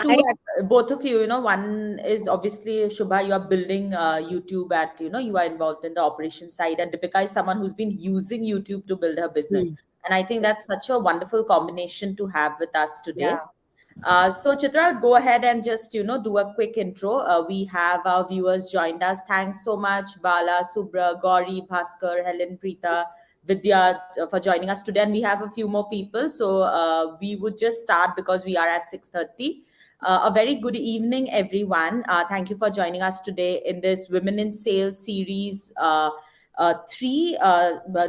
two, I both of you, one is obviously Shubha, you are building YouTube you are involved in the operation side, and Deepika is someone who's been using YouTube to build her business. Hmm. And I think that's such a wonderful combination to have with us Yeah. today. So Chitra, go ahead and just do a quick intro. We have our viewers joined us. Thanks so much, Bala, Subra, Gauri, Bhaskar, Helen, Preeta, Vidya for joining us today. And we have a few more people, so we would just start because we are at 6:30. A very good evening, everyone. Thank you for joining us today in this Women in Sales series. Three.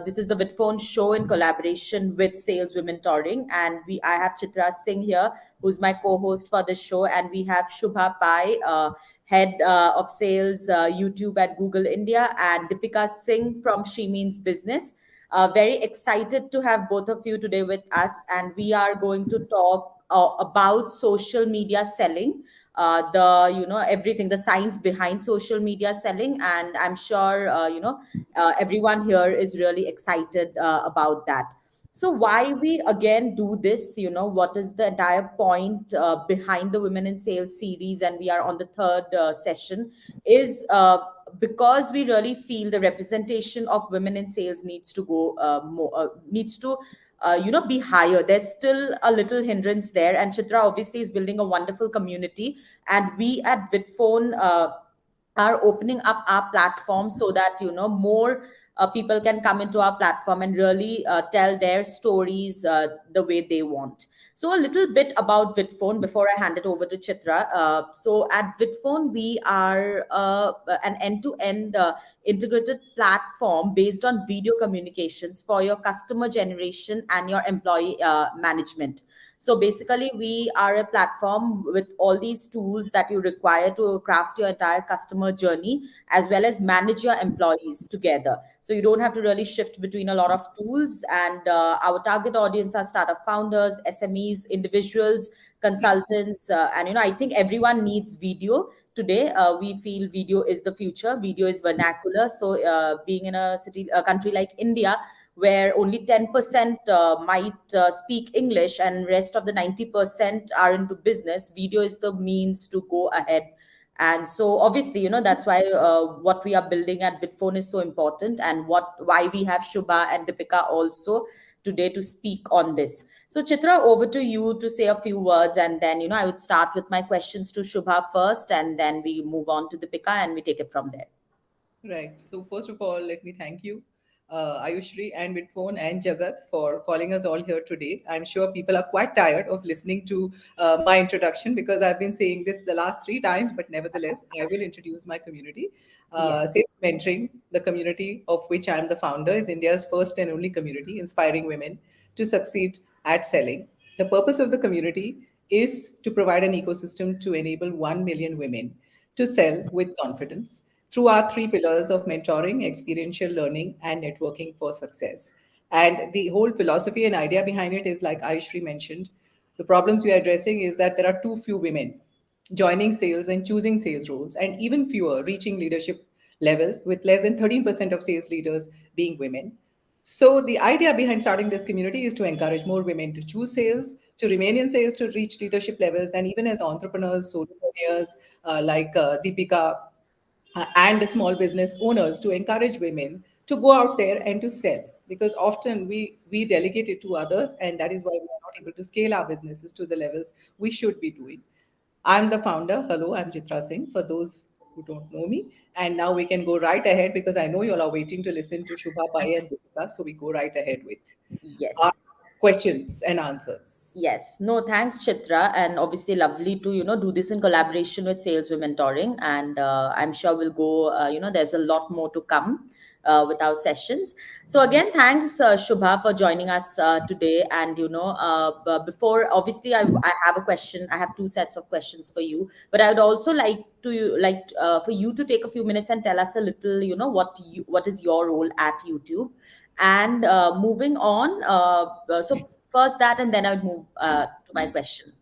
This is the Vidphone show in collaboration with Sales Women Touring, and I have Chitra Singh here, who's my co-host for the show, and we have Shubha Pai, head of sales YouTube at Google India, and Deepika Singh from She Means Business. Very excited to have both of you today with us, and we are going to talk about social media selling, the everything, the science behind social media selling, and I'm sure everyone here is really excited about that. So why we again do this, what is the entire point behind the Women in Sales series, and we are on the third session, is because we really feel the representation of women in sales needs to go more, needs to be higher. There's still a little hindrance there, and Chitra obviously is building a wonderful community, and we at Vidphone are opening up our platform so that more people can come into our platform and really tell their stories the way they want. So a little bit about Vidphone before I hand it over to Chitra. So at Vidphone, we are an end-to-end integrated platform based on video communications for your customer generation and your employee management. So basically, we are a platform with all these tools that you require to craft your entire customer journey, as well as manage your employees together. So you don't have to really shift between a lot of tools. And our target audience are startup founders, SMEs, individuals, consultants, and I think everyone needs video today. We feel video is the future. Video is vernacular. So being in a country like India, where only 10% might speak English and rest of the 90% are into business, video is the means to go ahead. And so obviously, that's why what we are building at Vidphone is so important, and why we have Shubha and Deepika also today to speak on this. So Chitra, over to you to say a few words, and then I would start with my questions to Shubha first, and then we move on to Deepika and we take it from there. Right. So first of all, let me thank you, Ayushri and Vidphone and Jagat for calling us all here today. I'm sure people are quite tired of listening to my introduction because I've been saying this the last three times, but nevertheless, I will introduce my community. Yes. Sales Mentoring, the community of which I'm the founder, is India's first and only community inspiring women to succeed at selling. The purpose of the community is to provide an ecosystem to enable 1 million women to sell with confidence through our three pillars of mentoring, experiential learning, and networking for success. And the whole philosophy and idea behind it is like Ayushri mentioned, the problems we are addressing is that there are too few women joining sales and choosing sales roles, and even fewer reaching leadership levels, with less than 13% of sales leaders being women. So, the idea behind starting this community is to encourage more women to choose sales, to remain in sales, to reach leadership levels, and even as entrepreneurs, solopreneurs like Deepika and small business owners, to encourage women to go out there and to sell, because often we delegate it to others, and that is why we are not able to scale our businesses to the levels we should be doing. I'm the founder. Hello, I'm Chitra Singh, for those who don't know me. And now we can go right ahead because I know you all are waiting to listen to Shubha Pai and Deepika, so we go right ahead with our Yes. questions and answers. Yes, no, thanks, Chitra, and obviously lovely to do this in collaboration with Sales Women Touring, and I'm sure we'll go. There's a lot more to come with our sessions. So again, thanks, Shubha, for joining us today. And before, obviously, I have a question. I have two sets of questions for you, but I would also like for you to take a few minutes and tell us a little, what is your role at YouTube, and moving on. So first that, and then I would move to my question.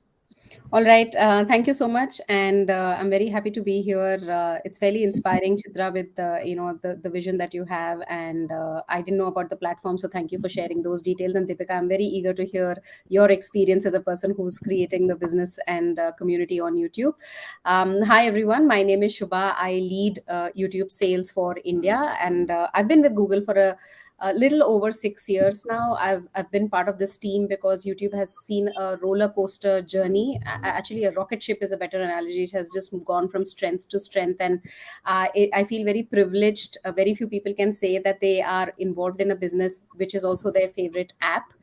All right. Thank you so much, and I'm very happy to be here. It's very inspiring, Chitra, with the vision that you have, and I didn't know about the platform, so thank you for sharing those details. And Deepika, I'm very eager to hear your experience as a person who's creating the business and community on YouTube. Hi, everyone. My name is Shubha. I lead YouTube sales for India, and I've been with Google for a little over 6 years now. I've been part of this team because YouTube has seen a roller coaster journey. Actually, a rocket ship is a better analogy. It has just gone from strength to strength, and I feel very privileged. Very few people can say that they are involved in a business which is also their favorite app.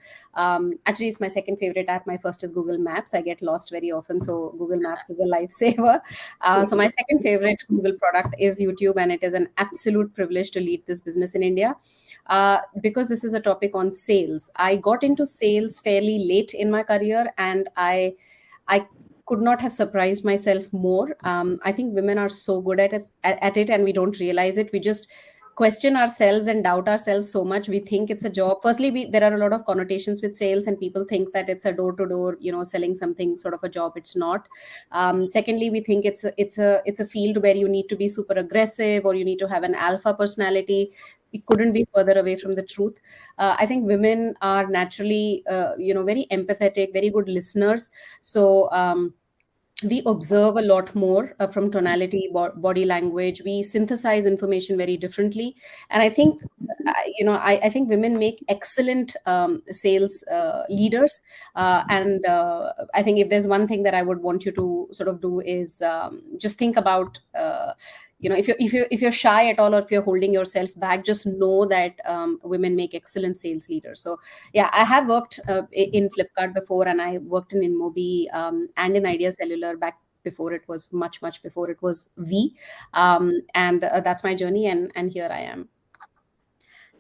Actually, it's my second favorite app. My first is Google Maps. I get lost very often, so Google Maps is a lifesaver. So my second favorite Google product is YouTube, and it is an absolute privilege to lead this business in India. Because this is a topic on sales. I got into sales fairly late in my career, and I could not have surprised myself more. I think women are so good at it, and we don't realize it. We just question ourselves and doubt ourselves so much. We think it's a job. Firstly, there are a lot of connotations with sales, and people think that it's a door to door, selling something sort of a job. It's not. Secondly, we think it's a field where you need to be super aggressive, or you need to have an alpha personality. It couldn't be further away from the truth. I think women are naturally, very empathetic, very good listeners. So we observe a lot more from tonality, body language. We synthesize information very differently, and I think I think women make excellent sales leaders. And I think if there's one thing that I would want you to sort of do is just think about if you're shy at all, or if you're holding yourself back, just know that women make excellent sales leaders. So yeah, I have worked in Flipkart before, and I worked in Inmobi, and in Idea Cellular back before it was much before it was and that's my journey, and here I am.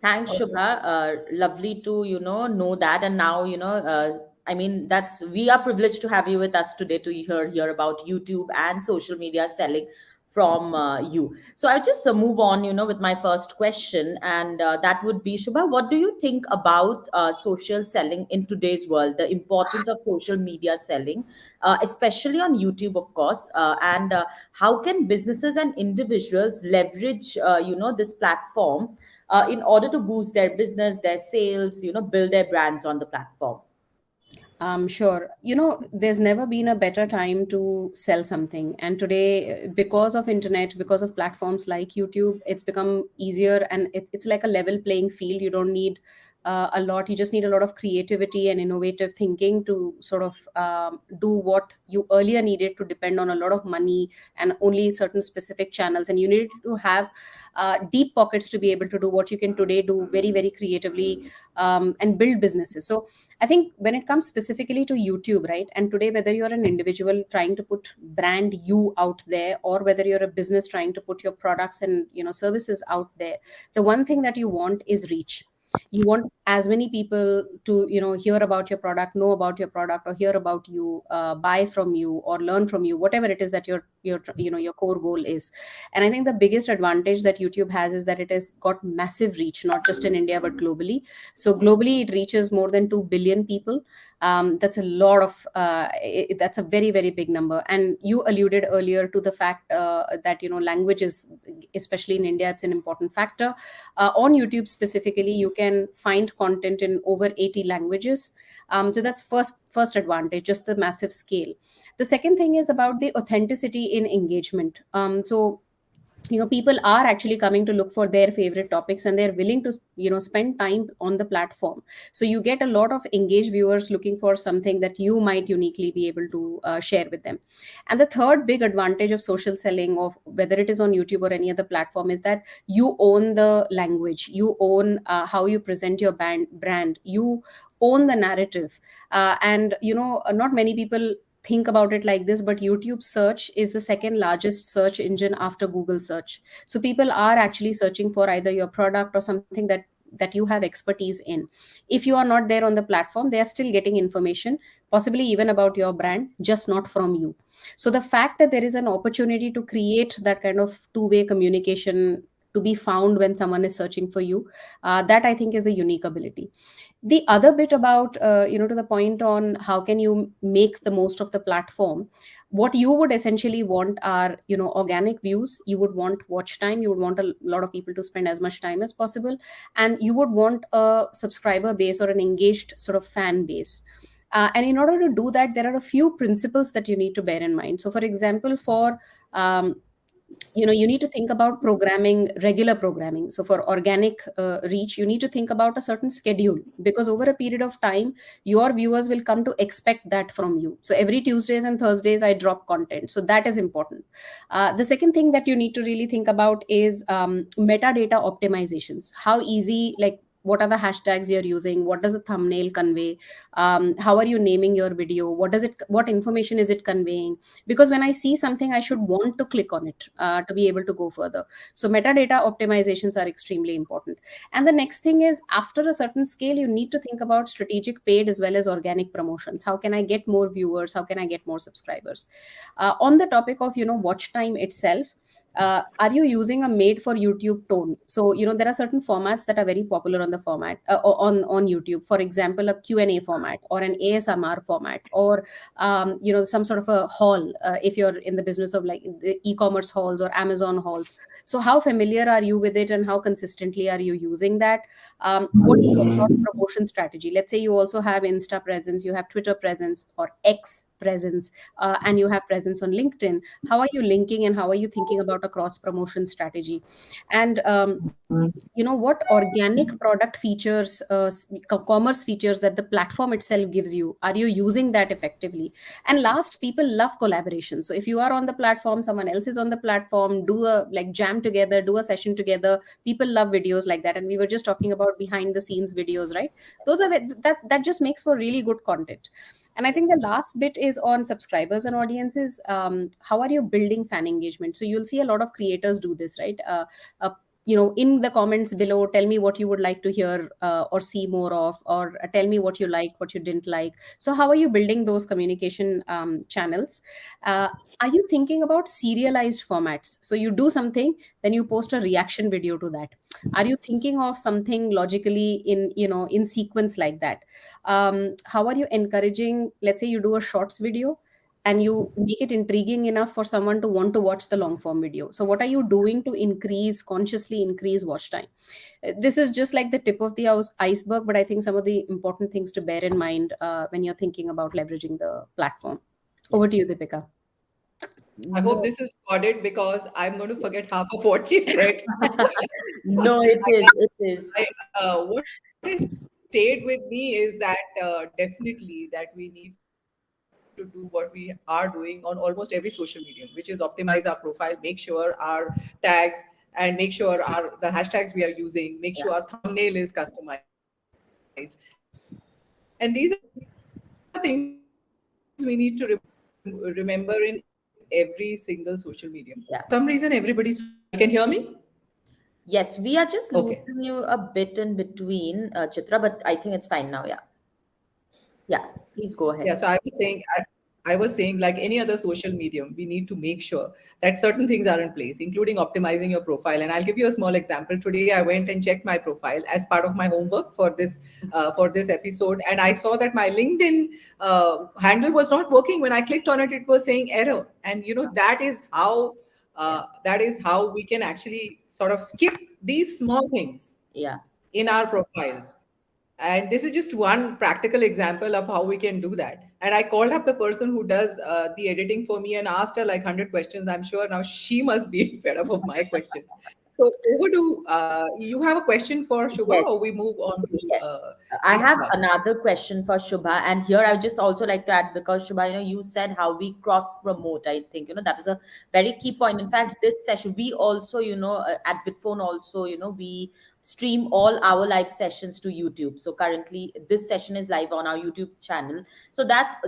Thanks, Shubha. Lovely to know that, and now I mean, that's we are privileged to have you with us today to hear about YouTube and social media selling from you. So I'll just move on, with my first question, and that would be, Shubha, what do you think about social selling in today's world? The importance of social media selling, especially on YouTube, of course, and how can businesses and individuals leverage, this platform in order to boost their business, their sales, build their brands on the platform? Sure. There's never been a better time to sell something. And today, because of internet, because of platforms like YouTube, it's become easier, and it's like a level playing field. You don't need a lot. You just need a lot of creativity and innovative thinking to sort of do what you earlier needed to depend on a lot of money and only certain specific channels. And you need to have deep pockets to be able to do what you can today do very, very creatively, and build businesses. So I think when it comes specifically to YouTube, right? And today, whether you're an individual trying to put brand you out there, or whether you're a business trying to put your products and services out there, the one thing that you want is reach. You want as many people to hear about your product, know about your product, or hear about you, buy from you, or learn from you, whatever it is that your core goal is. And I think the biggest advantage that YouTube has is that it has got massive reach, not just in India but globally. So globally, it reaches more than 2 billion people. That's a lot of that's a very, very big number. And you alluded earlier to the fact that languages, especially in India, it's an important factor. On YouTube specifically, you can find content in over 80 languages. So that's first advantage, just the massive scale. The second thing is about the authenticity in engagement. So people are actually coming to look for their favorite topics, and they're willing to spend time on the platform. So you get a lot of engaged viewers looking for something that you might uniquely be able to share with them. And the third big advantage of social selling, of whether it is on YouTube or any other platform, is that you own the language, you own how you present your brand, you own the narrative. And not many people think about it like this, but YouTube search is the second largest search engine after Google search. So people are actually searching for either your product or something that you have expertise in. If you are not there on the platform, they are still getting information, possibly even about your brand, just not from you. So the fact that there is an opportunity to create that kind of two-way communication to be found when someone is searching for you. That I think is a unique ability. The other bit about to the point on how can you make the most of the platform, what you would essentially want are organic views, you would want watch time, you would want a lot of people to spend as much time as possible, and you would want a subscriber base or an engaged sort of fan base. And in order to do that, there are a few principles that you need to bear in mind. So for example, for you need to think about programming, regular programming. So for organic reach, you need to think about a certain schedule, because over a period of time your viewers will come to expect that from you. So every Tuesdays and Thursdays I drop content, so that is important. The second thing that you need to really think about is metadata optimizations. How easy, like what are the hashtags you're using, what does the thumbnail convey, how are you naming your video, what information is it conveying, because when I see something I should want to click on it to be able to go further. So metadata optimizations are extremely important. And the next thing is, after a certain scale, you need to think about strategic paid as well as organic promotions. How can I get more viewers, how can I get more subscribers? On the topic of watch time itself, are you using a made for YouTube tone? So there are certain formats that are very popular on the format on YouTube. For example, a Q&A format or an ASMR format, or some sort of a haul, if you're in the business of like the e-commerce hauls or Amazon hauls. So how familiar are you with it, and how consistently are you using that? What is your cross promotion strategy? Let's say you also have Insta presence, you have Twitter presence or X presence, and you have presence on LinkedIn. How are you linking, and how are you thinking about a cross promotion strategy? And what organic product features, commerce features that the platform itself gives you, are you using that effectively? And last, people love collaboration. So if you are on the platform, someone else is on the platform, do a like jam together, do a session together. People love videos like that, and we were just talking about behind the scenes videos, right? Those are that just makes for really good content. And I think the last bit is on subscribers and audiences. How are you building fan engagement? So you'll see a lot of creators do this, right? Uh, in the comments below, tell me what you would like to hear or see more of, or tell me what you like, what you didn't like. So how are you building those communication channels? uh, are you thinking about serialized formats? So you do something, then you post a reaction video to that. Are you thinking of something logically in sequence like that? How are you encouraging, let's say you do a shorts video and you make it intriguing enough for someone to want to watch the long form video? So what are you doing to consciously increase watch time? This is just like the tip of the iceberg, but I think some of the important things to bear in mind when you're thinking about leveraging the platform. Over to Yes. you, Deepika. I hope No. this is recorded because I'm going to forget half of what she said. No, it I is. guess It is. what has stayed with me is that definitely that we need to do what we are doing on almost every social medium, which is optimize our profile, make sure our tags and make sure our the hashtags we are using, make sure our Yeah. thumbnail is customized. And these are things we need to remember in every single social medium. For some reason, everybody's Yeah. voice. You can hear me? Yes, we are just Okay. losing you a bit in between, Chitra, but I think it's fine now. Yeah. Yeah. Please go Yeah, ahead. so I was saying, like any other social medium, we need to make sure that certain things are in place, including optimizing your profile. And I'll give you a small example. Today, I went and checked my profile as part of my homework for this episode, and I saw that my LinkedIn handle was not working. When I clicked on it, it was saying error. And Yeah. that is how we can actually sort of skip these small things Yeah. in our profiles. And this is just one practical example of how we can do that. And I called up the person who does the editing for me and asked her like 100 questions. I'm sure now she must be fed up of my questions. So over to you have a question for Shubha, or Yes. we move on to Yes. I have Deepika? another question for Shubha. And here I just also like to add, because Shubha, you said how we cross promote. I think, that is a very key point. In fact, this session, we also, at Vidphone also, we stream all our live sessions to YouTube. So currently this session is live on our YouTube channel. So that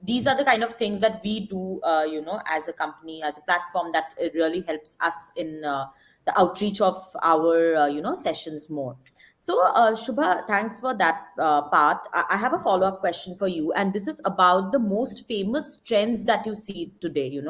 these are the kind of things that we do, as a company, as a platform, that it really helps us in the outreach of our, sessions more. So, Shubha, thanks for that part. I have a follow up question for you, and this is about the most famous trends that you see today.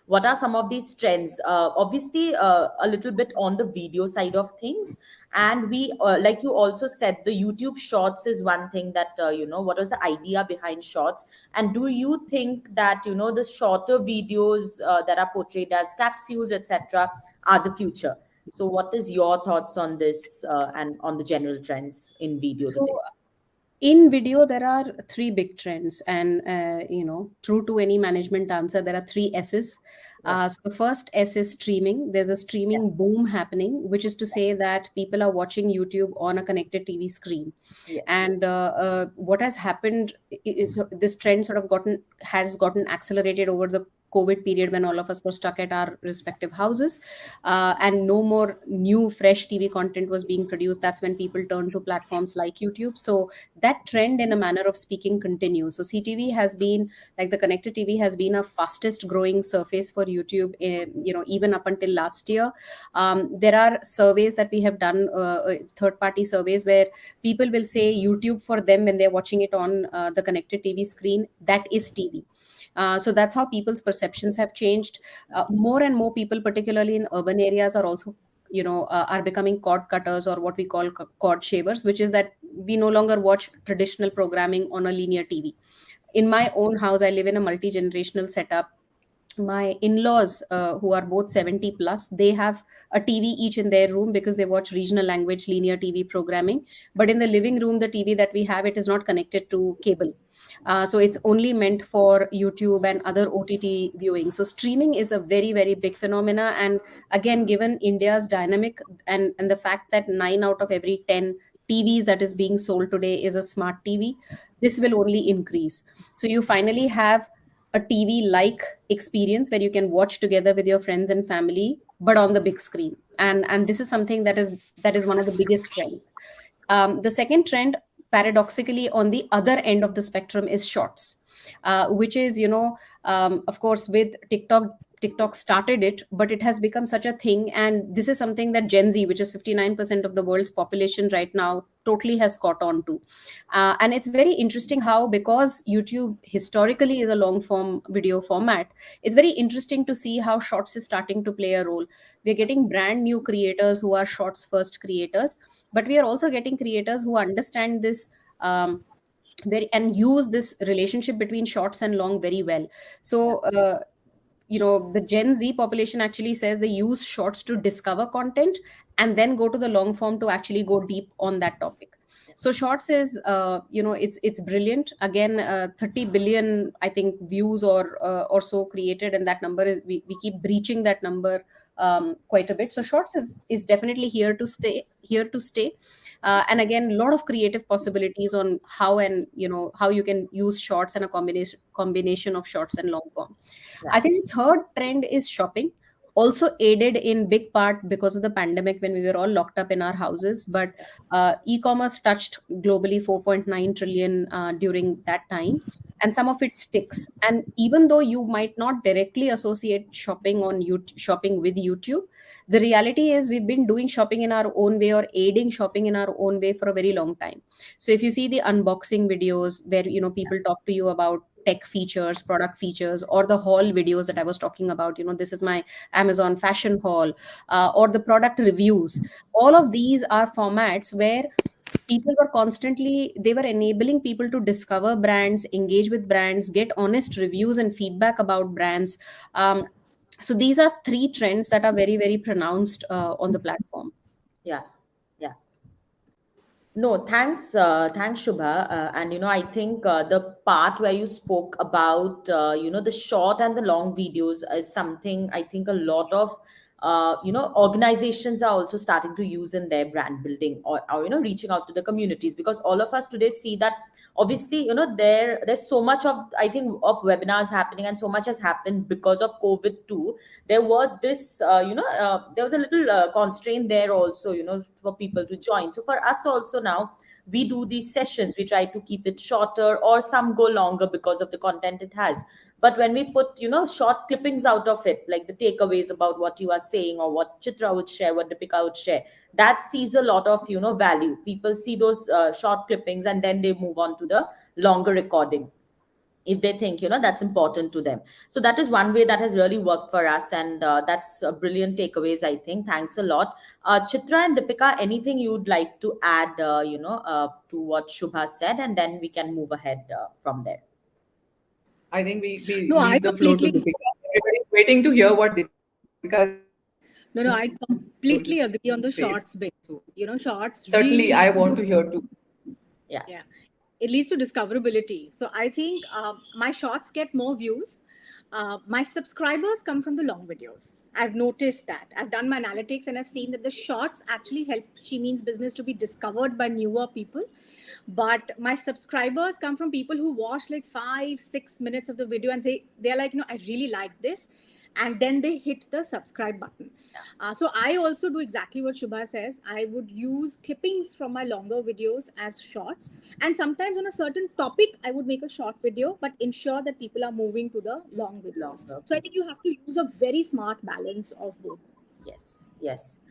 What are some of these trends? Obviously, a little bit on the video side of things, and like you also said, the YouTube Shorts is one thing that What was the idea behind Shorts, and do you think that the shorter videos that are portrayed as capsules, etc., are the future? So, what is your thoughts on this and on the general trends in video So today? in video there are three big trends, and true to any management answer, there are three s's. Yeah, So the first s is streaming. There's a yeah, streaming boom happening, which is to say that people are watching YouTube on a connected TV screen. yes, And what has happened is this trend sort of gotten accelerated over the COVID period, when all of us were stuck at our respective houses, and no more new fresh TV content was being produced. That's when people turned to platforms like YouTube. So that trend, in a manner of speaking, continues. So CTV has been, like the connected TV, has been a fastest growing surface for YouTube, even up until last year. There are surveys that we have done, third party surveys, where people will say YouTube for them when they're watching it on the connected TV screen, that is TV. So that's how people's perceptions have changed. More and more people, particularly in urban areas, are also are becoming cord cutters, or what we call cord shavers, which is that we no longer watch traditional programming on a linear TV. In my own house, I live in a multi-generational setup. My in-laws, who are both 70 plus, they have a TV each in their room, because they watch regional language linear TV programming. But in the living room, the TV that we have, it is not connected to cable. So it's only meant for YouTube and other OTT viewing. So streaming is a very, very big phenomena. And again, given India's dynamic, and the fact that 9 out of every 10 TVs that is being sold today is a smart TV, this will only increase. So you finally have a TV like experience, where you can watch together with your friends and family, but on the big screen. And this is something that is one of the biggest trends. The second trend, paradoxically, on the other end of the spectrum, is shorts, which is, of course, with TikTok started it, but it has become such a thing. And this is something that Gen Z, which is 59% of the world's population right now, totally has caught on to. And it's very interesting how, because YouTube historically is a long form video format, it's very interesting to see how shorts is starting to play a role. We're getting brand new creators who are shorts first creators, but we are also getting creators who understand this, and use this relationship between shorts and long very well. yeah, So the Gen Z population actually says they use shorts to discover content, and then go to the long form to actually go deep on that topic. So shorts is, it's brilliant. Again, 30 billion, I think, views or so created, and that number is, we keep breaching that number quite a bit. So shorts is definitely here to stay. And again, a lot of creative possibilities on how, and how you can use shorts, and a combination of shorts and long form. yeah, I think the third trend is shopping, also aided in big part because of the pandemic, when we were all locked up in our houses. But e-commerce touched globally 4.9 trillion during that time, and some of it sticks. And even though you might not directly associate shopping with YouTube, the reality is we've been doing shopping in our own way, or aiding shopping in our own way, for a very long time. So if you see the unboxing videos, where people talk to you about tech features, product features, or the haul videos that I was talking about, this is my Amazon fashion haul, or the product reviews, all of these are formats where people were constantly, they were enabling people to discover brands, engage with brands, get honest reviews and feedback about brands. So these are three trends that are very, very pronounced on the platform. yeah, yeah. No, thanks, Shubha. And I think the part where you spoke about the short and the long videos is something I think a lot of organizations are also starting to use in their brand building, or reaching out to the communities, because all of us today see that obviously there's so much of, I think, of webinars happening, and so much has happened because of COVID too. There was this there was a little constraint there also, for people to join. So for us also now, we do these sessions, we try to keep it shorter, or some go longer because of the content it has. But when we put, short clippings out of it, like the takeaways about what you are saying or what Chitra would share, what Deepika would share, that sees a lot of, value. People see those short clippings and then they move on to the longer recording if they think, that's important to them. So that is one way that has really worked for us, and that's brilliant takeaways, I think. Thanks a lot. Chitra and Deepika, anything you'd like to add, to what Shubha said, and then we can move ahead from there. I think we No, I leave the floor to completely Deepika. Everybody's waiting to hear what Deepika has to say. no, no, I completely So agree on the shorts bit. Shorts certainly, I really want leads to to, hear too. Yeah. yeah, it leads to discoverability. So I think my shorts get more views. My subscribers come from the long videos. I've noticed that. I've done my analytics and I've seen that the shorts actually help She Means Business to be discovered by newer people. But my subscribers come from people who watch like 5 6 minutes of the video and say, they're like, I really like this. And then they hit the subscribe button. So I also do exactly what Shubha says. I would use clippings from my longer videos as shorts. And sometimes on a certain topic, I would make a short video, but ensure that people are moving to the long videos. Longer. So I think you have to use a very smart balance of both. Yes, yes.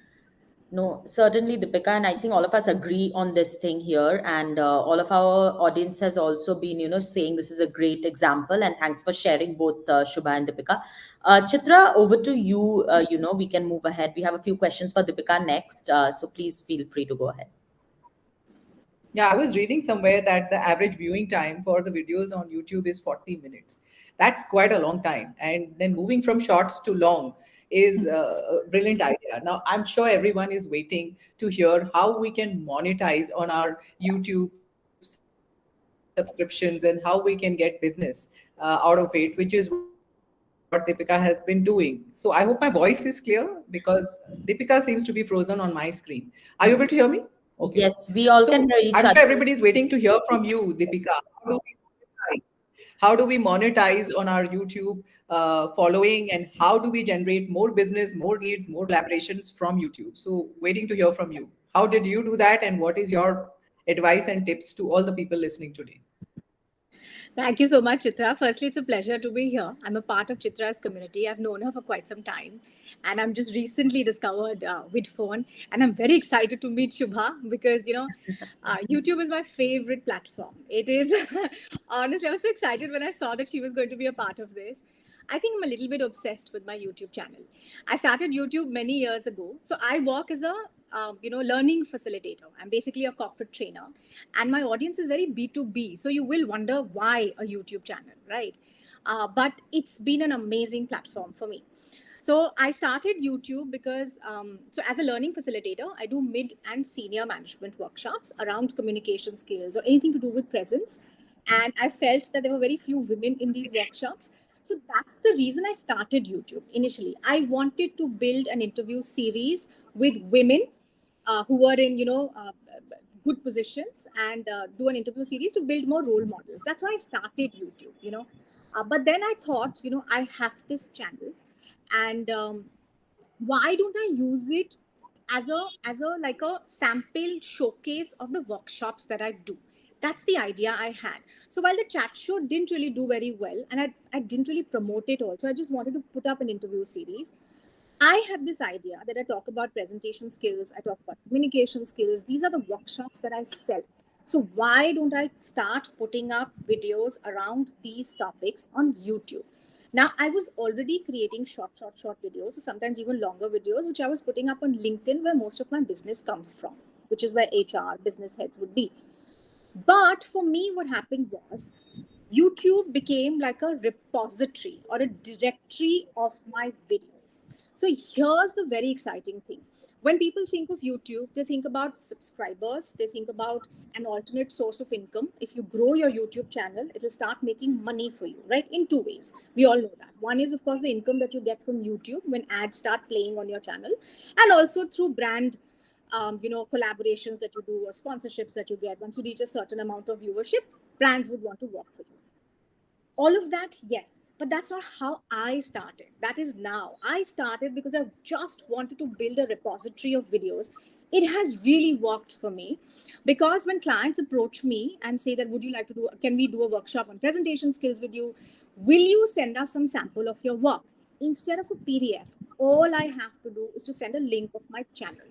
No, certainly, Deepika, and I think all of us agree on this thing here. And all of our audience has also been, saying this is a great example. And thanks for sharing both Shubha and Deepika. Chitra, over to you. We can move ahead. We have a few questions for Deepika next. So please feel free to go ahead. Yeah, I was reading somewhere that the average viewing time for the videos on YouTube is 40 minutes. That's quite a long time. And then moving from shorts to long is a brilliant idea. Now, I'm sure everyone is waiting to hear how we can monetize on our YouTube subscriptions and how we can get business out of it, which is what Deepika has been doing. So I hope my voice is clear because Deepika seems to be frozen on my screen. Are you able to hear me? Okay. So I'm sure Yes, we everybody is all can waiting hear to each hear other. from you, Deepika. How do we monetize on our YouTube following, and how do we generate more business, more leads, more collaborations from YouTube? So, waiting to hear from you. How did you do that, and what is your advice and tips to all the people listening today? Thank you so much, Chitra. Firstly, it's a pleasure to be here. I'm a part of Chitra's community. I've known her for quite some time. And I'm just recently discovered Vidphone. And I'm very excited to meet Shubha because, YouTube is my favorite platform. It is, honestly, I was so excited when I saw that she was going to be a part of this. I think I'm a little bit obsessed with my YouTube channel. I started YouTube many years ago. So I work as a learning facilitator. I'm basically a corporate trainer, and my audience is very B2B. So you will wonder why a YouTube channel, right? But it's been an amazing platform for me. So I started YouTube because, so as a learning facilitator, I do mid and senior management workshops around communication skills or anything to do with presence. And I felt that there were very few women in these workshops. So that's the reason I started YouTube initially. I wanted to build an interview series with women who were in, good positions and do an interview series to build more role models. That's why I started YouTube. But then I thought, I have this channel, and why don't I use it as a like a sample showcase of the workshops that I do? That's the idea I had. So while the chat show didn't really do very well, and I didn't really promote it also, I just wanted to put up an interview series. I had this idea that I talk about presentation skills, I talk about communication skills. These are the workshops that I sell. So why don't I start putting up videos around these topics on YouTube? Now, I was already creating short videos, so sometimes even longer videos, which I was putting up on LinkedIn, where most of my business comes from, which is where HR, business heads would be. But for me, what happened was YouTube became like a repository or a directory of my videos. So here's the very exciting thing. When people think of YouTube, they think about subscribers, they think about an alternate source of income. If you grow your YouTube channel, it will start making money for you, right? In two ways. We all know that. One is, of course, the income that you get from YouTube when ads start playing on your channel, and also through brand collaborations that you do or sponsorships that you get. Once you reach a certain amount of viewership, brands would want to work with you. All of that, yes, but that's not how I started. That is now. I started because I just wanted to build a repository of videos. It has really worked for me because when clients approach me and say that, would you like to do, can we do a workshop on presentation skills with you? Will you send us some sample of your work? Instead of a PDF, all I have to do is to send a link of my channel,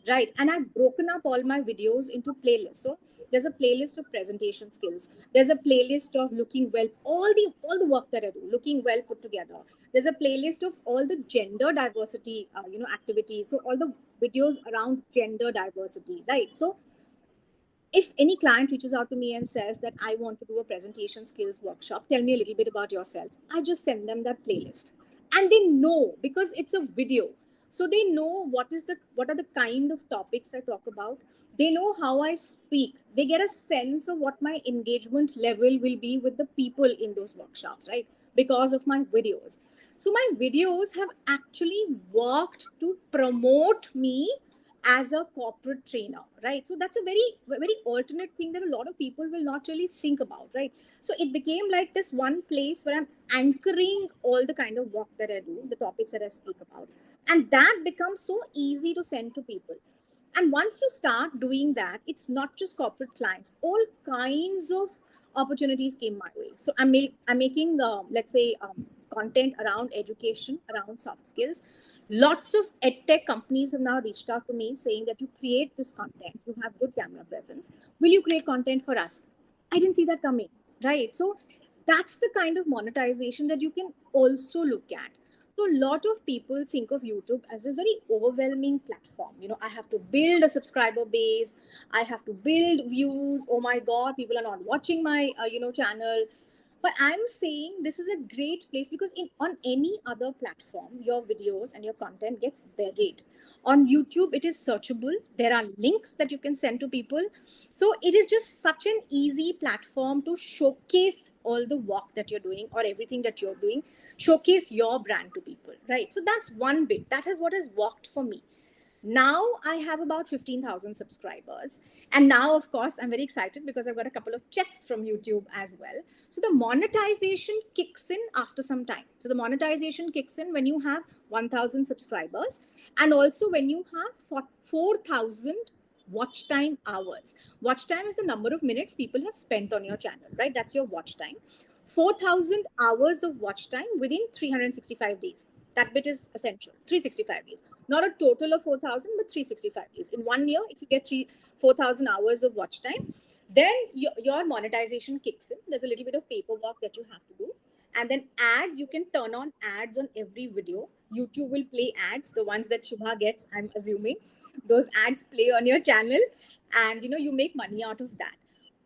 right? And I've broken up all my videos into playlists. So there's a playlist of presentation skills. There's a playlist of looking well, all the work that I do, looking well put together. There's a playlist of all the gender diversity, activities. So all the videos around gender diversity, right? So if any client reaches out to me and says that I want to do a presentation skills workshop, tell me a little bit about yourself. I just send them that playlist. And they know because it's a video. So they know what are the kind of topics I talk about. They know how I speak. They get a sense of what my engagement level will be with the people in those workshops, right? Because of my videos. So my videos have actually worked to promote me as a corporate trainer, right? So that's a very alternate thing that a lot of people will not really think about, right? So it became like this one place where I'm anchoring all the kind of work that I do, the topics that I speak about, and that becomes so easy to send to people. And once you start doing that, it's not just corporate clients, all kinds of opportunities came my way. So I'm making let's say content around education, around soft skills. Lots of edtech companies have now reached out to me saying that you create this content, you have good camera presence, will you create content for us? I didn't see that coming, right? So that's the kind of monetization that you can also look at. So a lot of people think of YouTube as this very overwhelming platform. I have to build a subscriber base, I have to build views. Oh my God, people are not watching my channel. But I'm saying this is a great place because on any other platform, your videos and your content gets buried. On YouTube, it is searchable. There are links that you can send to people. So it is just such an easy platform to showcase all the work that you're doing or everything that you're doing, showcase your brand to people, right? So that's one bit. That is what has worked for me. Now I have about 15,000 subscribers. And now, of course, I'm very excited because I've got a couple of checks from YouTube as well. So the monetization kicks in after some time. So the monetization kicks in when you have 1,000 subscribers and also when you have 4,000 watch time hours. Watch time is the number of minutes people have spent on your channel, right? That's your watch time. 4,000 hours of watch time within 365 days. That bit is essential. 365 days. Not a total of 4,000, but 365 days. In 1 year, if you get 4,000 hours of watch time, then your monetization kicks in. There's a little bit of paperwork that you have to do. And then ads, you can turn on ads on every video. YouTube will play ads, the ones that Shubha gets, I'm assuming. Those ads play on your channel and you make money out of that.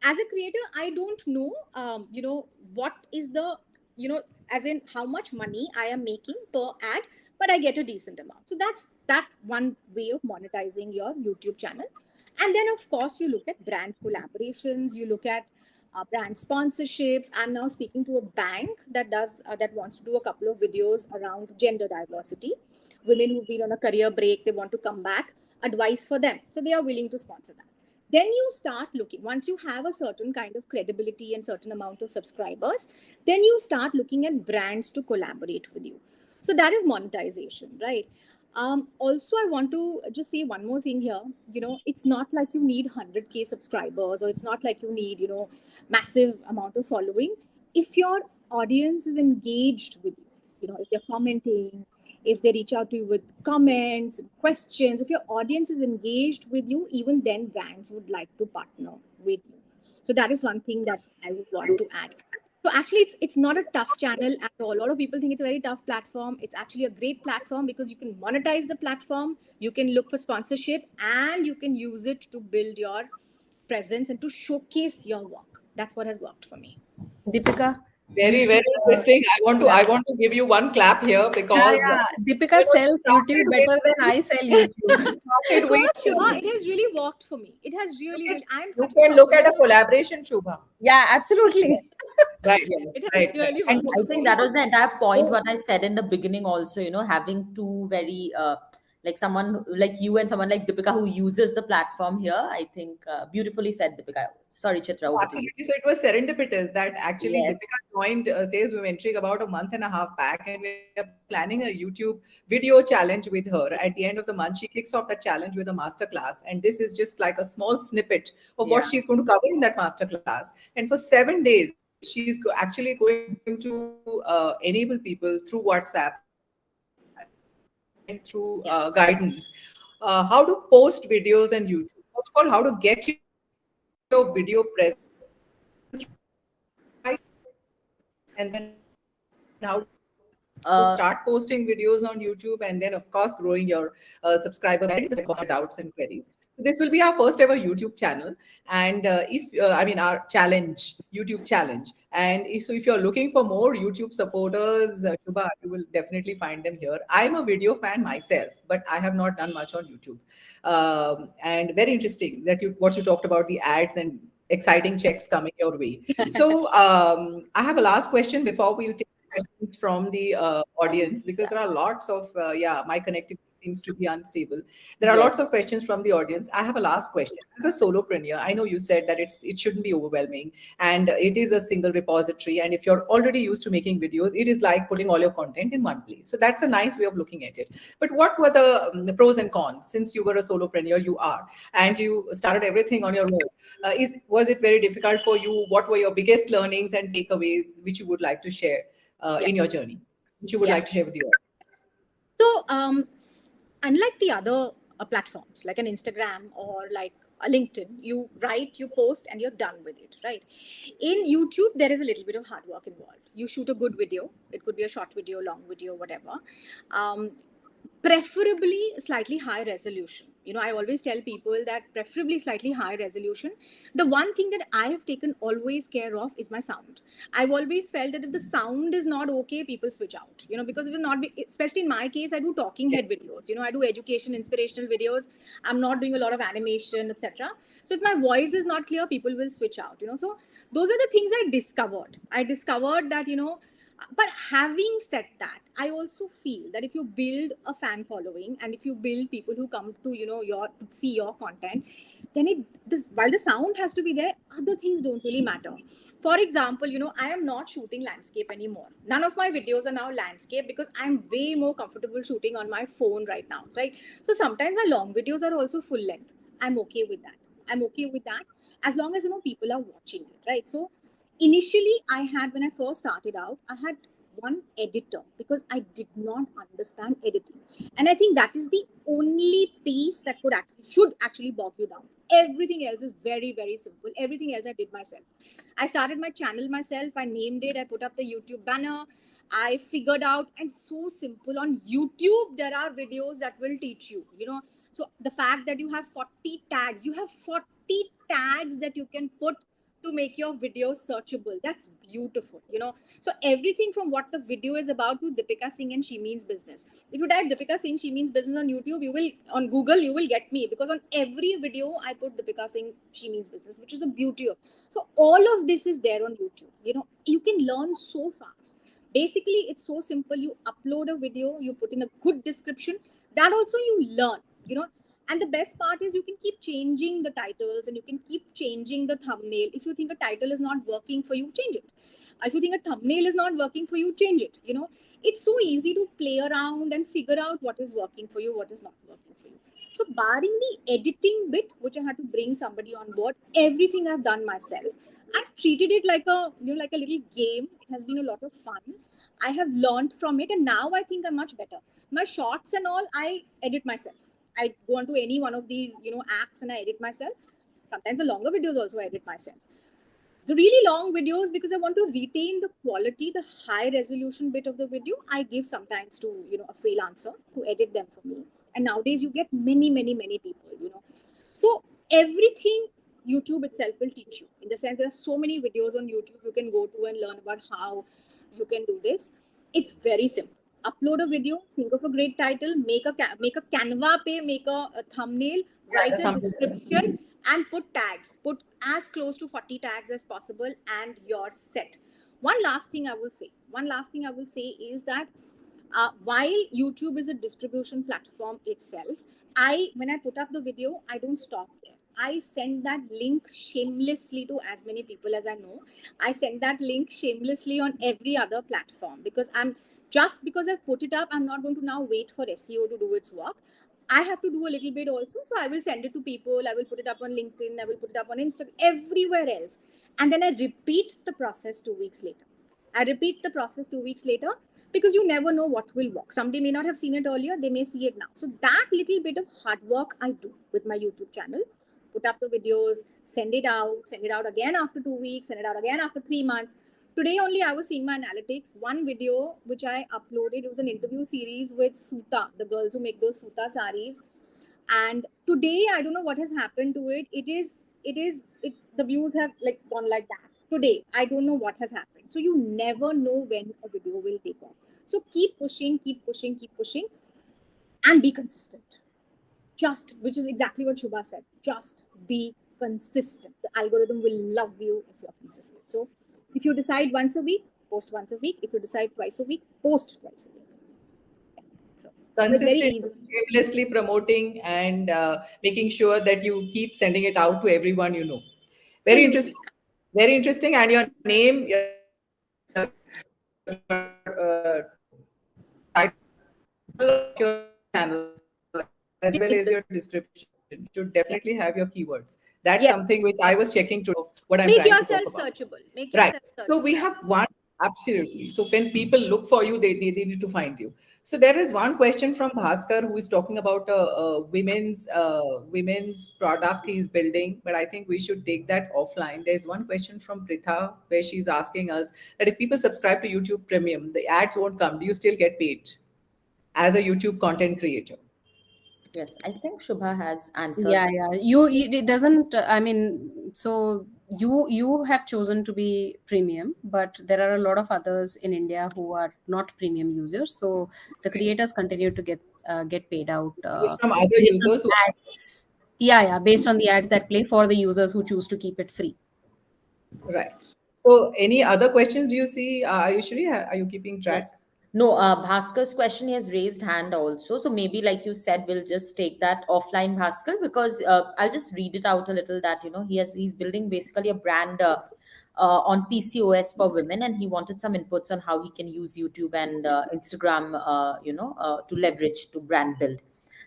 As a creator, I don't know, what is the, as in how much money I am making per ad, but I get a decent amount. So that's that one way of monetizing your YouTube channel. And then, of course, you look at brand collaborations, you look at brand sponsorships. I'm now speaking to a bank that wants to do a couple of videos around gender diversity. Women who've been on a career break, they want to come back, advice for them. So they are willing to sponsor that. Then you start looking, once you have a certain kind of credibility and certain amount of subscribers, then you start looking at brands to collaborate with you. So that is monetization, right? Also, I want to just say one more thing here. It's not like you need 100K subscribers, or it's not like you need, massive amount of following. If your audience is engaged with you, if they're commenting, if they reach out to you with comments, questions, if your audience is engaged with you, even then brands would like to partner with you. So that is one thing that I would want to add. So actually, it's not a tough channel at all. A lot of people think it's a very tough platform. It's actually a great platform because you can monetize the platform, you can look for sponsorship, and you can use it to build your presence and to showcase your work. That's what has worked for me. Deepika, Very, you very should, interesting. I yeah. want to give you one clap here Yeah, because yeah. Deepika sells started YouTube better than with I sell YouTube. started Because with Shubha, it has really worked for me. It has you really, can, really. I'm you such can a look at a publisher. collaboration, Shubha. Yeah, absolutely. Right, It has right, right. really And worked I for think me. that was the entire point so what I said in the beginning also, having two very like someone like you and someone like Deepika who uses the platform here. I think beautifully said, Deepika. Sorry, Chitra, over to you. absolutely. So it was serendipitous that actually Yes. Deepika joined Sales Womentory about a month and a half back, and we are planning a YouTube video challenge with her. At the end of the month, she kicks off that challenge with a masterclass, and this is just like a small snippet of what Yeah. she's going to cover in that masterclass. And for 7 days, Actually going to enable people through WhatsApp and through guidance how to post videos on YouTube. First of all, how to get your video presence right, and then how to start posting videos on YouTube, and then of course growing your subscriber base and addressing the second half of your doubts and queries. So this will be our first ever YouTube channel, and if I mean our challenge, YouTube challenge. And if you're looking for more YouTube supporters, Shubha, you will definitely find them here. I'm a video fan myself, but I have not done much on YouTube. And very interesting that you what you talked about, the ads and exciting checks coming your way. So I have a last question before we'll take questions from the audience, because there are lots of yeah, my connectivity seems to be unstable. There are Yes. lots of questions from the audience. I have a last question. As a solopreneur, I know you said that it shouldn't be overwhelming, and it is a single repository. And if you're already used to making videos, it is like putting all your content in one place. So that's a nice way of looking at it. But what were the pros and cons? Since you were a solopreneur, you are, and you started everything on your own. Is Was it very difficult for you? What were your biggest learnings and takeaways which you would like to share Yeah. in your journey, which you would Yeah. like to share with you? So, unlike the other platforms like an Instagram or like a LinkedIn, you write, you post, and you're done with it, right? In YouTube, there is a little bit of hard work involved. You shoot a good video, it could be a short video, long video, whatever. Um, Preferably slightly high resolution. I always tell people that preferably slightly high resolution. The one thing that I have taken always care of is my sound. I've always felt that if the sound is not okay, people switch out, because it will not be, especially in my case, I do talking head videos, I do education inspirational videos. I'm not doing a lot of animation, etc. So if my voice is not clear, people will switch out, so those are the things I discovered that, but having said that, I also feel that if you build a fan following and if you build people who come to your see your content, then while the sound has to be there, other things don't really matter. For example, I am not shooting landscape anymore. None of my videos are now landscape because I'm way more comfortable shooting on my phone right now, right? So sometimes my long videos are also full length. I'm okay with that as long as people are watching it, right? So initially when I first started out, I had one editor because I did not understand editing. And I think that is the only piece that should actually bog you down. Everything else is very, very simple. Everything else I did myself. I started my channel myself. I named it. I put up the YouTube banner. I figured out, and so simple. On YouTube, there are videos that will teach you, So the fact that you have 40 tags, that you can put to make your video searchable. That's beautiful, So everything from what the video is about to Deepika Singh and She Means Business. If you type Deepika Singh, She Means Business on YouTube, on Google, you will get me, because on every video I put Deepika Singh, She Means Business, which is the beauty of. So all of this is there on YouTube. You can learn so fast. Basically, it's so simple. You upload a video, you put in a good description. That also you learn, and the best part is you can keep changing the titles and you can keep changing the thumbnail. If you think a title is not working for you, change it. If you think a thumbnail is not working for you, change it. It's so easy to play around and figure out what is working for you, what is not working for you. So barring the editing bit, which I had to bring somebody on board, everything I've done myself. I've treated it like like a little game. It has been a lot of fun. I have learned from it, and now I think I'm much better. My shorts and all, I edit myself. I go onto any one of these, apps and I edit myself. Sometimes the longer videos also I edit myself. The really long videos, because I want to retain the quality, the high resolution bit of the video, I give sometimes to, a freelancer to edit them for me. And nowadays you get many, many, many people. So everything YouTube itself will teach you. In the sense, there are so many videos on YouTube you can go to and learn about how you can do this. It's very simple. Upload a video, think of a great title, make a Canva page, make a thumbnail, Yeah, write the a thumbnail. description, and put tags. Put as close to 40 tags as possible, and you're set. One last thing I will say is that while YouTube is a distribution platform itself, when I put up the video, I don't stop there. I send that link shamelessly to as many people as I know. I send that link shamelessly on every other platform, because because I've put it up, I'm not going to now wait for SEO to do its work. I have to do a little bit also. So I will send it to people. I will put it up on LinkedIn. I will put it up on Instagram, everywhere else. And then I repeat the process 2 weeks later. I repeat the process 2 weeks later because you never know what will work. Somebody may not have seen it earlier, they may see it now. So that little bit of hard work I do with my YouTube channel. Put up the videos, send it out again after 2 weeks, send it out again after 3 months. Today only I was seeing my analytics. One video which I uploaded, it was an interview series with Suta, the girls who make those Suta saris. And today I don't know what has happened to it. It's the views have like gone like that. Today I don't know what has happened. So you never know when a video will take off. So keep pushing, keep pushing, keep pushing, and be consistent. Just, which is exactly what Shubha said, just be consistent. The algorithm will love you if you're consistent. So if you decide once a week, post once a week. If you decide twice a week, post twice a week. So it's very Consistent, easy. shamelessly promoting and making sure that you keep sending it out to everyone you know. Very Absolutely. interesting. Very interesting. And your name, your title of your channel, as well as your description, should Yeah. definitely have your keywords. That's Yes. something which I was checking to of what I'm Make trying to yourself talk about. searchable. Make Right. yourself So searchable. we have one, absolutely. So when people look for you, they need to find you. So there is one question from Bhaskar who is talking about a women's product he's building, but I think we should take that offline. There's one question from Pritha where she's asking us that if people subscribe to YouTube Premium, the ads won't come. Do you still get paid as a YouTube content creator? Yes, I think Shubha has answered Yeah, this. yeah. It doesn't. I mean, so you have chosen to be premium, but there are a lot of others in India who are not premium users. So the creators continue to get paid out It's from other based on users the who ads. Yeah, yeah, based on the ads that play for the users who choose to keep it free. right. So any other questions do you see? Usually, are you keeping track? Yes. No, Bhaskar's question, he has raised hand also. So maybe, like you said, we'll just take that offline, Bhaskar, because I'll just read it out a little that, he's building basically a brand on PCOS for women, and he wanted some inputs on how he can use YouTube and Instagram, to leverage to brand build.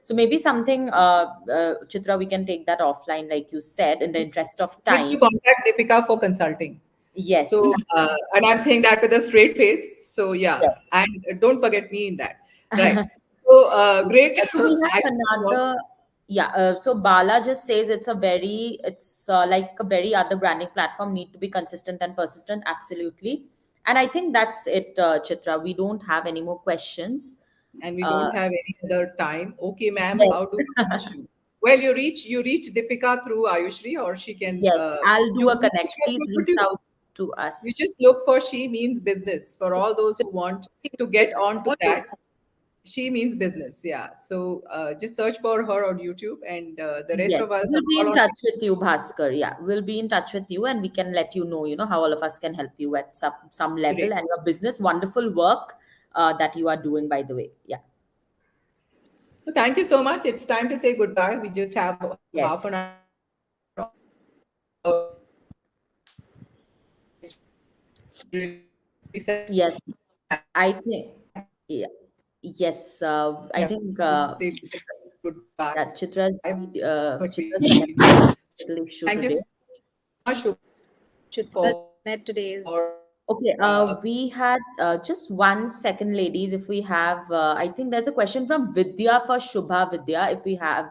So maybe something, Chitra, we can take that offline, like you said, in the interest of Needs time. to contact Deepika for consulting. Yes. So, and I'm saying that with a straight face. So, yeah, Yes. and don't forget me in that. Right. So, great. So we have Thanks a lot. another, yeah. So Bala just says it's like a very other branding platform need to be consistent and persistent. Absolutely. And I think that's it, Chitra. We don't have any more questions. And we Uh, don't have any other time. Okay, ma'am, how yes. do we reach you? Well, you reach Deepika through Ayushri, or she can. Yes. I'll do a You connect. Please what reach you out to you us. just look for She Means Business for all those who want to get Business. on to that. She Means Business, yeah. So just search for her on YouTube, and the rest of Yes. us We'll are be all in on. touch with you, Bhaskar. Yeah. We'll be in touch with you and we can let you know, how all of us can help you at some level Great. and your business. Wonderful work that you are doing, by the way. Yeah. So thank you so much. It's time to say goodbye. We just have half an Yes. hour of Yes. I think, yeah. Yes. I think goodbye. that Chitra's So connection has a little issue thank you today. so much Chitra's for net today is. Okay, uh, we had just 1 second, ladies. If we have, I think there's a question from Vidya for Shubha Vidya. If we have,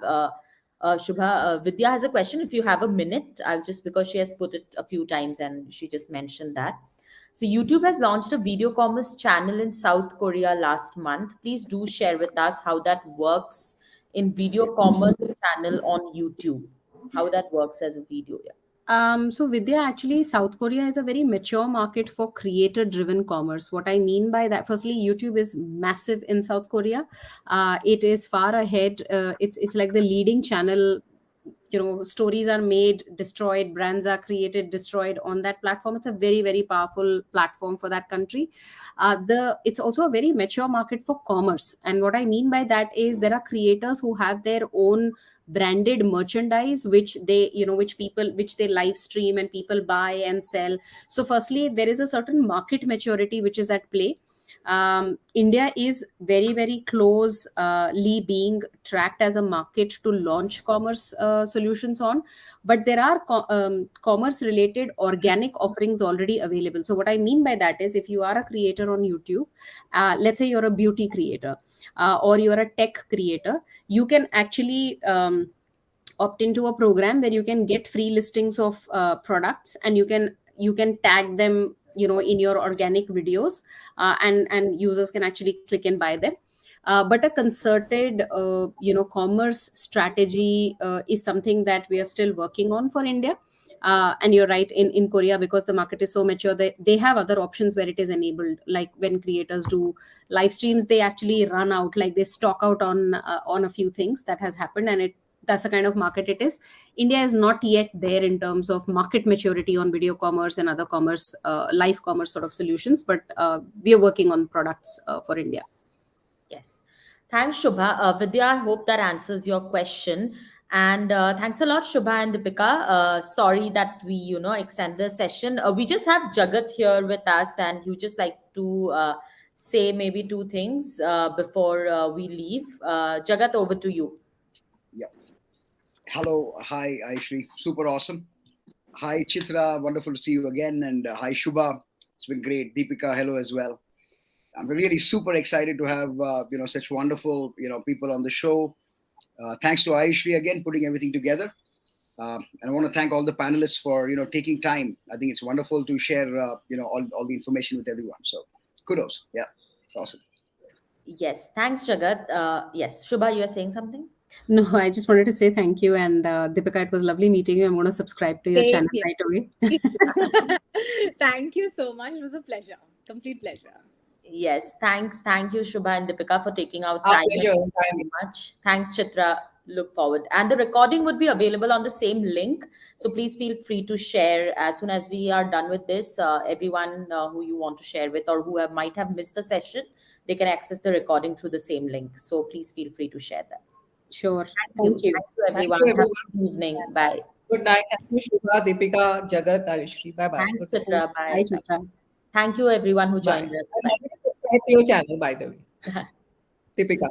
Shubha Vidya has a question. If you have a minute, I'll just because she has put it a few times and she just mentioned that. So YouTube has launched a video commerce channel in South Korea last month. Please do share with us how that works in video commerce channel on YouTube. How that works as a video. Yeah. So Vidya, actually, South Korea is a very mature market for creator-driven commerce. What I mean by that, firstly, YouTube is massive in South Korea. It is far ahead. It's like the leading channel. Stories are made, destroyed, brands are created, destroyed on that platform. It's a very, very powerful platform for that country. The It's also a very mature market for commerce, and what I mean by that is there are creators who have their own branded merchandise which they live stream and people buy and sell. So firstly, there is a certain market maturity which is at play. India is very, very closely being tracked as a market to launch commerce solutions on, but there are commerce related organic offerings already available. So what I mean by that is, if you are a creator on YouTube, let's say you're a beauty creator, or you're a tech creator, you can actually opt into a program where you can get free listings of products, and you can tag them, in your organic videos, and users can actually click and buy them. But a concerted commerce strategy is something that we are still working on for India. And you're right, in Korea, because the market is so mature, they have other options where it is enabled. Like when creators do live streams, they actually run out, like they stock out on a few things. That has happened, and that's the kind of market it is. India is not yet there in terms of market maturity on video commerce and other commerce, live commerce sort of solutions, but we are working on products for India. Yes. Thanks, Shubha. Vidya, I hope that answers your question. And thanks a lot, Shubha and Deepika. Sorry that we, extend the session. We just have Jagat here with us, and he would just like to say maybe two things before we leave. Jagat, over to you. Yeah. Hello. Hi, Aishri. Super awesome. Hi, Chitra. Wonderful to see you again. And hi, Shubha. It's been great. Deepika, hello as well. I'm really super excited to have such wonderful people on the show. Thanks to Aishri again putting everything together, and I want to thank all the panelists for taking time. I think it's wonderful to share all the information with everyone. So kudos. Yeah, it's awesome. Yes. Thanks, Jagat. Yes. Shubha, you are saying something? No, I just wanted to say thank you. And Deepika, it was lovely meeting you. I'm going to subscribe to your Same channel here. right away. Thank you so much. It was a pleasure. Complete pleasure. Yes, thanks. Thank you, Shubha and Deepika, for taking out Our time. pleasure. Thank you so much. Thanks, Chitra. Look forward. And the recording would be available on the same link. So please feel free to share as soon as we are done with this. Everyone who you want to share with, or who might have missed the session, they can access the recording through the same link. So please feel free to share that. Sure. Thank you. Thank you. Thank you, everyone. Thank you, Have everyone. a good evening. Bye. Good night. Thank you, Shubha, Deepika, Jagat, Ayushri. Bye-bye. Thanks, Good night. Chitra. Bye, Bye. Chitra. Thank you, everyone who Bye. joined us. And I'm going to subscribe to your channel, by the way. Deepika.